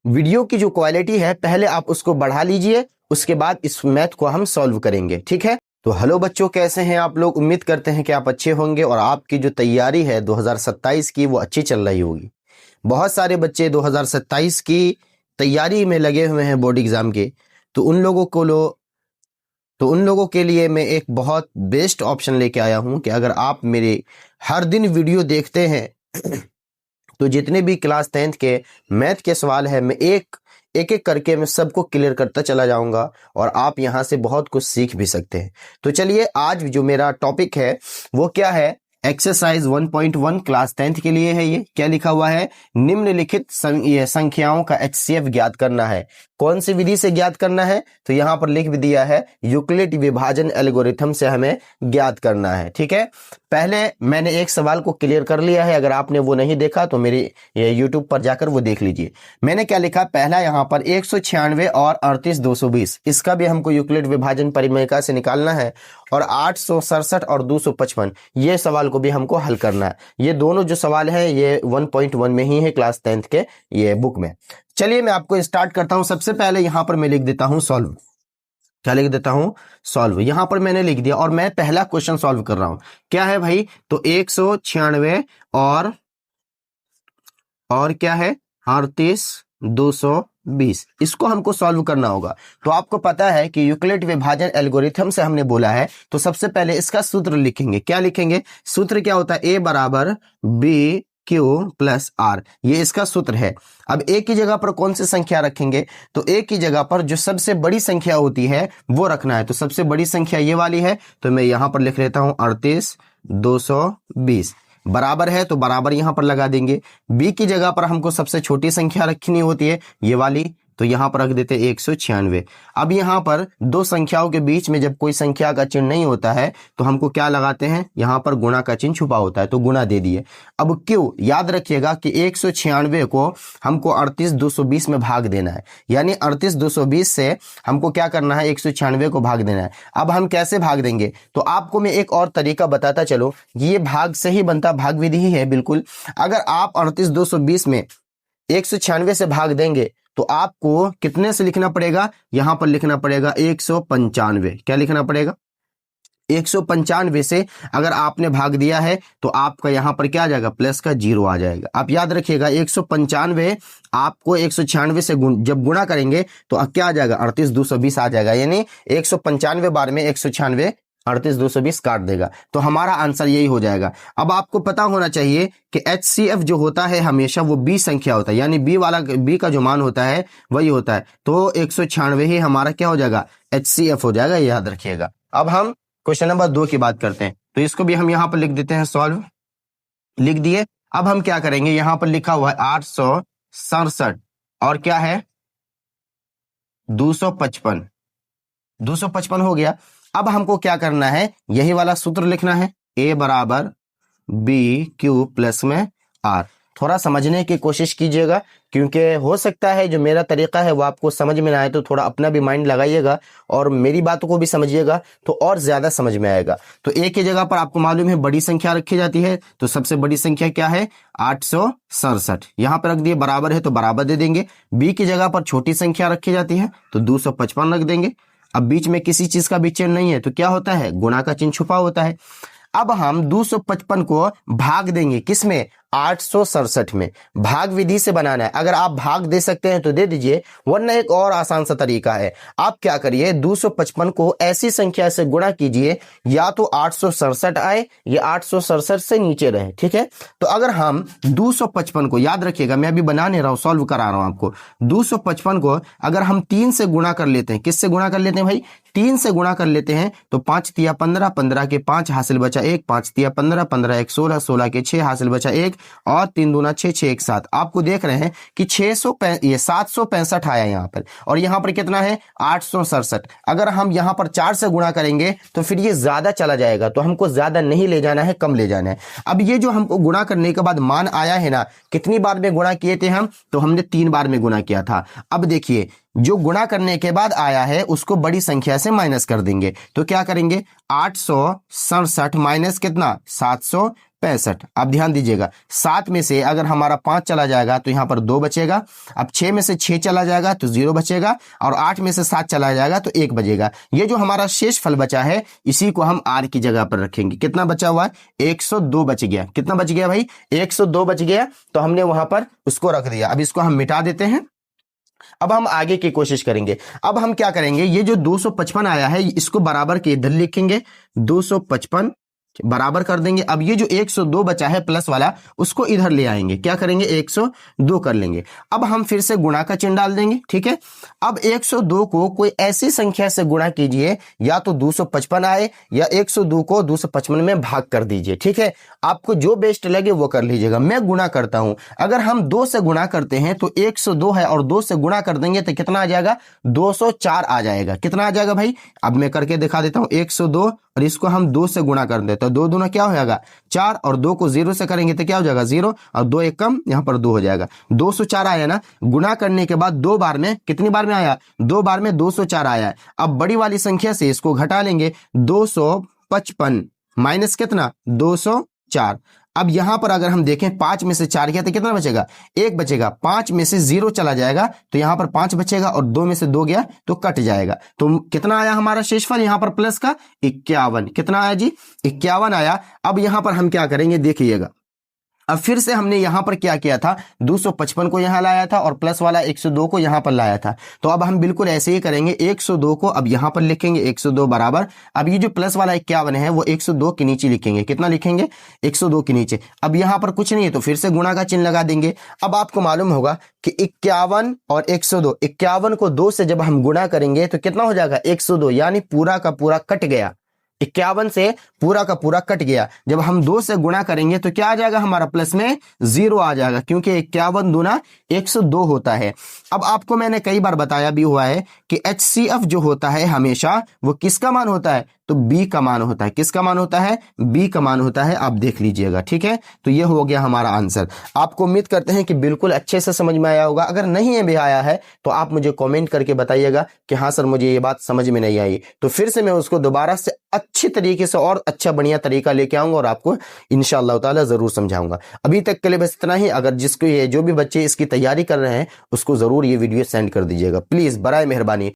Video की जो quality है पहले आप उसको बढ़ा लीजिए, उसके बाद इस मैथ को हम सॉल्व करेंगे, ठीक है। तो हेलो बच्चों, कैसे हैं आप लोग? उम्मीद करते हैं कि आप अच्छे होंगे और आपकी जो तैयारी है 2027 की वो अच्छी चल रही होगी। बहुत सारे बच्चे 2027 की तैयारी में लगे हुए हैं बोर्ड एग्जाम के, तो उन लोगों के लिए मैं एक बहुत बेस्ट ऑप्शन लेके आया हूं कि अगर आप मेरे हर दिन वीडियो देखते हैं तो जितने भी क्लास 10th के मैथ के सवाल है मैं एक एक करके मैं सबको क्लियर करता चला जाऊंगा और आप यहां से बहुत कुछ सीख भी सकते हैं। तो चलिए, आज जो मेरा टॉपिक है वो क्या है, एक्सरसाइज 1.1 क्लास 10th के लिए है। ये क्या लिखा हुआ है, निम्नलिखित संख्याओं का एचसीएफ ज्ञात करना है। कौन सी विधि से ज्ञात करना है? तो यहां पर लिख भी दिया है, यूक्लिड विभाजन एल्गोरिथम से हमें ज्ञात करना है, ठीक है। पहले मैंने एक सवाल को क्लियर कर लिया है, अगर आपने वो नहीं देखा तो मेरे यूट्यूब पर जाकर वो देख लीजिए। मैंने क्या लिखा, पहला यहां पर 196 और 38,220, इसका भी हमको यूक्लिड विभाजन परिमेयका से निकालना है। और 867 और 255, ये सवाल को भी हमको हल करना है। ये दोनों जो सवाल है ये 1.1 में ही है क्लास 10th के ये बुक में। चलिए मैं आपको स्टार्ट करता हूं। सबसे पहले यहां पर मैं लिख देता हूं सॉल्व। क्या लिख देता हूं? सॉल्व। यहां पर मैंने लिख दिया और मैं पहला क्वेश्चन सॉल्व कर रहा हूं। क्या है भाई? तो 196 और क्या है, 38,220, इसको हमको सॉल्व करना होगा। तो आपको पता है कि यूक्लिड विभाजन एल्गोरिथम से हमने बोला है, तो सबसे पहले इसका सूत्र लिखेंगे। क्या लिखेंगे? सूत्र क्या होता है, ए बराबर बी क्यू प्लस आर, ये इसका सूत्र है। अब ए की जगह पर कौन सी संख्या रखेंगे? तो ए की जगह पर जो सबसे बड़ी संख्या होती है वो रखना है। तो सबसे बड़ी संख्या ये वाली है, तो मैं यहां पर लिख लेता हूं 38,220। बराबर है तो बराबर यहां पर लगा देंगे। बी की जगह पर हमको सबसे छोटी संख्या रखनी होती है, ये वाली, तो यहां पर रख देते 196। अब यहां पर दो संख्याओं के बीच में जब कोई संख्या का चिन्ह नहीं होता है तो हमको क्या लगाते हैं, यहां पर गुणा का चिन्ह छुपा होता है, तो गुणा दे दिए। अब क्यों, याद रखिएगा कि 196 को हमको 38,220 में भाग देना है, यानी 38,220 से हमको क्या करना है, 196 को भाग देना है। अब हम कैसे भाग देंगे? तो आपको मैं एक और तरीका बताता चलो, ये भाग से ही बनता, भाग विधि ही है बिल्कुल। अगर आप 38,220 में 196 से भाग देंगे तो आपको कितने से लिखना पड़ेगा, यहां पर लिखना पड़ेगा 195। क्या लिखना पड़ेगा? 195 से अगर आपने भाग दिया है तो आपका यहां पर क्या आ जाएगा, प्लस का 0 आ जाएगा। आप याद रखिएगा 195 आपको 196 से जब गुणा करेंगे तो क्या आ जाएगा, 38,220 आ जाएगा, यानी 195 बार में 196 38,220 काट देगा, तो हमारा आंसर यही हो जाएगा। अब आपको पता होना चाहिए कि HCF जो होता है हमेशा वो बी संख्या होता है, यानी बी का जो मान होता है वही होता है। तो 196 ही हमारा क्या हो जाएगा, HCF हो जाएगा, याद रखिएगा। अब हम क्वेश्चन नंबर 2 की बात करते हैं, तो इसको भी हम यहां पर लिख देते हैं, सॉल्व लिख दिए। अब हम क्या करेंगे, यहां पर लिखा हुआ है 867 और क्या है 255, 255 हो गया। अब हमको क्या करना है, यही वाला सूत्र लिखना है, ए बराबर बी क्यू प्लस में आर। थोड़ा समझने की कोशिश कीजिएगा, क्योंकि हो सकता है जो मेरा तरीका है वो आपको समझ में ना आए, तो थोड़ा अपना भी माइंड लगाइएगा और मेरी बातों को भी समझिएगा तो और ज्यादा समझ में आएगा। तो ए की जगह पर आपको मालूम है बड़ी संख्या रखी जाती है, तो सबसे बड़ी संख्या क्या है, 867, यहां पर रख दिए, बराबर है तो बराबर दे देंगे। बी की जगह पर छोटी संख्या रखी जाती है तो 255 रख देंगे। अब बीच में किसी चीज का भी चिन्ह नहीं है तो क्या होता है, गुणा का चिन्ह छुपा होता है। अब हम 255 को भाग देंगे किसमें, 867 में। भाग विधि से बनाना है, अगर आप भाग दे सकते हैं तो दे दीजिए, वरना एक और आसान सा तरीका है। आप क्या करिए, 255 को ऐसी संख्या से गुणा कीजिए या तो 867 आए या 867 से नीचे रहे, ठीक है। तो अगर हम 255 को, याद रखिएगा मैं अभी बना नहीं रहा हूं, सॉल्व करा रहा हूं आपको, 255 को अगर हम 3 से गुणा कर लेते हैं, किससे गुणा कर लेते हैं भाई, 3 से गुणा कर लेते हैं, तो 5 तिया 15, 15 के 5 हासिल बचा 1, 5 तिया 15, 15 एक 16, 16 के 6 हासिल बचा 1 और 3 दूना 6, 6 एक 7। आपको देख रहे हैं कि 765 आया यहाँ पर, और यहाँ पर कितना है 867। अगर हम यहाँ पर 4 से गुणा करेंगे तो फिर ये ज्यादा चला जाएगा, तो हमको ज्यादा नहीं ले जाना है, कम ले जाना है। अब ये जो हमको गुणा करने के बाद मान आया है ना, कितनी बार में गुणा किए थे हम, तो हमने 3 बार में गुणा किया था। अब देखिए जो गुणा करने के बाद आया है उसको बड़ी संख्या से माइनस कर देंगे, तो क्या करेंगे, 867 माइनस कितना, 65। अब ध्यान दीजिएगा 7 में से अगर हमारा 5 चला जाएगा तो यहाँ पर 2 बचेगा। अब 6 में से 6 चला जाएगा तो 0 बचेगा, और 8 में से 7 चला जाएगा तो 1 बचेगा। ये जो हमारा शेष फल बचा है इसी को हम r की जगह पर रखेंगे। कितना बचा हुआ है? 102 बच गया। कितना बच गया भाई? 102 बच गया, तो हमने वहां पर उसको रख दिया। अब इसको हम मिटा देते हैं। अब हम आगे की कोशिश करेंगे। अब हम क्या करेंगे, ये जो 255 आया है इसको बराबर के इधर लिखेंगे, 255 बराबर कर देंगे। अब ये जो 102 बचा है प्लस वाला उसको इधर ले आएंगे, क्या करेंगे 102 कर लेंगे। अब हम फिर से गुणा का चिन्ह डाल देंगे, ठीक है। अब 102 को कोई ऐसी संख्या से गुणा कीजिए, या तो 255 आए या 102 को 255 में भाग कर दीजिए, ठीक है। आपको जो बेस्ट लगे वो कर लीजिएगा। मैं गुणा करता हूं। अगर हम 2 से गुणा करते हैं तो 102 है और 2 से गुणा कर देंगे तो कितना आ जाएगा? 204 आ जाएगा। कितना आ जाएगा भाई? अब मैं करके दिखा देता हूं। 102 और इसको हम 2 से गुणा कर देते हैं तो 2 दूना क्या हो जाएगा? 4, और 2 को 0 से करेंगे तो क्या हो जाएगा? 0, और 2 एक कम, यहाँ पर 2 हो जाएगा। 204 आया ना। गुणा करने के बाद 2 बार में, कितनी बार में आया? 2 बार में 204 आया। अब बड़ी वाली संख्या से इसको घटा लेंगे, 255 माइनस कितना? 204। अब यहां पर अगर हम देखें 5 में से 4 गया तो कितना बचेगा? 1 बचेगा। 5 में से 0 चला जाएगा तो यहां पर 5 बचेगा, और 2 में से 2 गया तो कट जाएगा। तो कितना आया हमारा शेषफल यहां पर प्लस का? 51। कितना आया जी? 51 आया। अब यहां पर हम क्या करेंगे देखिएगा। अब फिर से हमने यहां पर क्या किया था? 255 को यहां लाया था और प्लस वाला 102 को यहां पर लाया था। तो अब हम बिल्कुल ऐसे ही करेंगे। 102 को अब यहां पर लिखेंगे, 102 बराबर, अब ये जो प्लस वाला 51 है वो 102 के नीचे लिखेंगे। कितना लिखेंगे? 102 के नीचे। अब यहां पर कुछ नहीं है तो फिर से गुणा का चिन्ह लगा देंगे। अब आपको मालूम होगा कि 51 और 102, 51 को 2 से जब हम गुणा करेंगे तो कितना हो जाएगा? 102, यानी पूरा का पूरा कट गया। 51 से पूरा का पूरा कट गया। जब हम 2 से गुणा करेंगे तो क्या आ जाएगा हमारा? प्लस में 0 आ जाएगा, क्योंकि 51 दूना 102 होता है। अब आपको मैंने कई बार बताया भी हुआ है कि HCF जो होता है हमेशा वो किसका मान होता है? तो B का मान होता है। किसका मान होता है? B का मान होता है। आप देख लीजिएगा, ठीक है। तो ये हो गया हमारा आंसर। आपको उम्मीद करते हैं कि बिल्कुल अच्छे से समझ में आया होगा। अगर नहीं भी आया है तो आप मुझे कमेंट करके बताइएगा कि हाँ सर मुझे ये बात समझ में नहीं आई, तो फिर से मैं उसको दोबारा से अच्छी तरीके से और अच्छा बढ़िया तरीका लेके आऊंगा और आपको इंशाअल्लाह ताला जरूर समझाऊंगा। अभी तक के लिए बस इतना ही। अगर जिसको ये जो भी बच्चे इसकी तैयारी कर रहे हैं उसको जरूर ये वीडियो सेंड कर दीजिएगा, प्लीज बराए मेहरबानी।